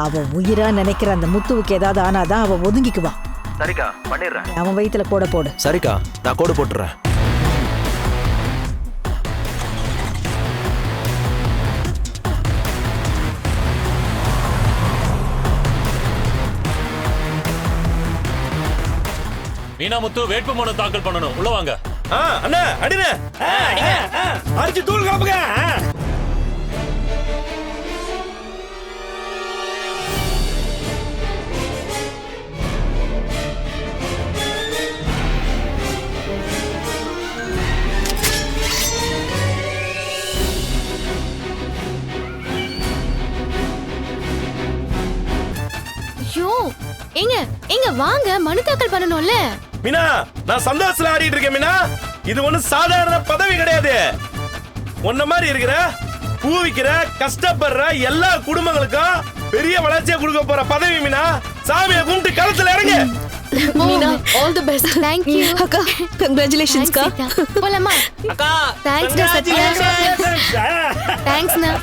அவ உயிரா நினைக்கிற அந்த முத்துவுக்கு ஏதாவது ஆனாதான் அவ ஒதுங்கிக்குவான். சரிக்கா, பண்ணிடுறேன். அவன் வயித்துல கோடை போடு. சரிக்கா, நான் கோடு போட்டுறேன். மீனா முத்து வேட்புமனு தாக்கல் பண்ணணும். உள்ள வாங்க. அண்ணா அடினே, அடிச்சு தூள் காப்புங்க. ஐயோ, எங்க வாங்க, மனு தாக்கல் பண்ணணும்ல. மீனா, நான் சந்தோஷத்துல ஆடிட்டு இருக்கேன் மீனா. இது ஒண்ணு சாதாரண பதவி கிடையாது. உன்ன மாதிரி இருக்கிற பூ விக்கிற கஷ்டப்படுற எல்லா குடும்பங்களுக்கும் பெரிய வளர்ச்சியை கொடுக்க போற பதவி மீனா. சாமியை கும்பிட்டு களத்துல இறங்கு. Meena, all the best. Thank you அக்கா, கங்க்ராச்சுலேஷன்ஸ் கா. போலாமா? அக்கா, தேங்க்ஸ் டா சத்யா. தேங்க்ஸ் நா.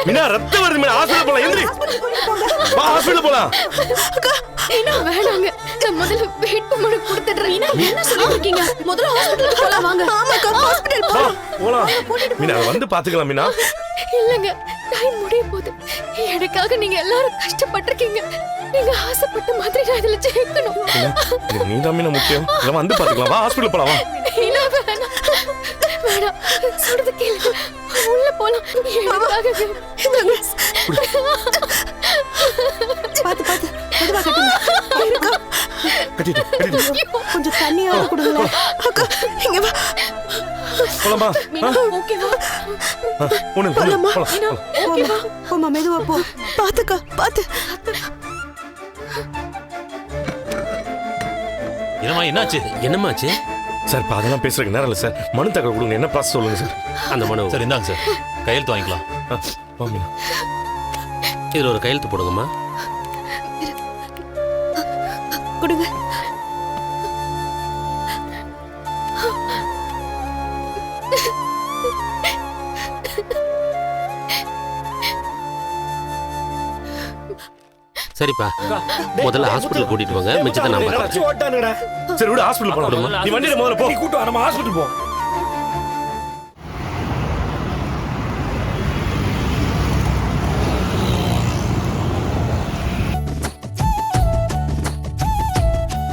மீனா, ரத்தம் வருது மீனா. ஹாஸ்பிடல் போலாம். எந்திரி. வா, ஹாஸ்பிடல் போலாம். மீனா வேணாங்க. நான் முதல்ல வேட்புமனு கொடுத்துடுறேன். மீனா, என்ன சொல்லிட்டு இருக்கீங்க? முதல்ல ஹாஸ்பிடல் போலாம் வாங்க. ஆமாக்கா, ஹாஸ்பிடல் போலாம். மீனா, வந்து பாத்துக்கலாம் மீனா. இல்லங்க, டைம் முடிய போகுது. எனக்காக நீங்க எல்லாரும் கஷ்டப்பட்டிருக்கீங்க. நீங்க ஆசைப்பட்ட மாதிரி நான் இதுல ஜெயிக்கணும். நீ தான் மீனா முக்கியம். வந்து பாத்துக்கலாம். வா, ஹாஸ்பிடல் போலாம். வா. மீனா வேணாம். வேணாம், சொல்றது கேளுங்க. உள்ள போலாம். எனக்காக பாத்து பாத்து மெதுவா கட்டுங்க. கட்டிட்டு கொஞ்சம் தண்ணியாவது கொடுங்க. அக்கா, இங்க வா. போலாமா? ஓகேவா? போலாமா? ஓகேவா? போமா, மெதுவா போ. பாத்துக்கா, பாத்து. என்னம்மா, என்னாச்சு? என்னமாச்சு சார்? அதெல்லாம் பேசுறதுக்கு நேரம் இல்லை சார். மனு தாக்கல் கொடுங்க. என்ன ப்ராசஸ் சொல்லுங்க சார். அந்த மனு சரி, இந்தாங்க சார், கையெழுத்து வாங்கிக்கலாம். வா மீனா. இதுல ஒரு கையெழுத்து போடுங்கம்மா. கொடுங்க. சரிப்பா, முதல்ல ஹாஸ்பிடல் கூட்டிட்டு வாங்க. மிச்சத்தை நான் பார்க்கறேன். ஓட்டானுடா. சரி, விடு, ஹாஸ்பிடல் போலாம். நீ வண்டியில முதல்ல போ. நீ கூட்டு வா, நம்ம ஹாஸ்பிடல் போ.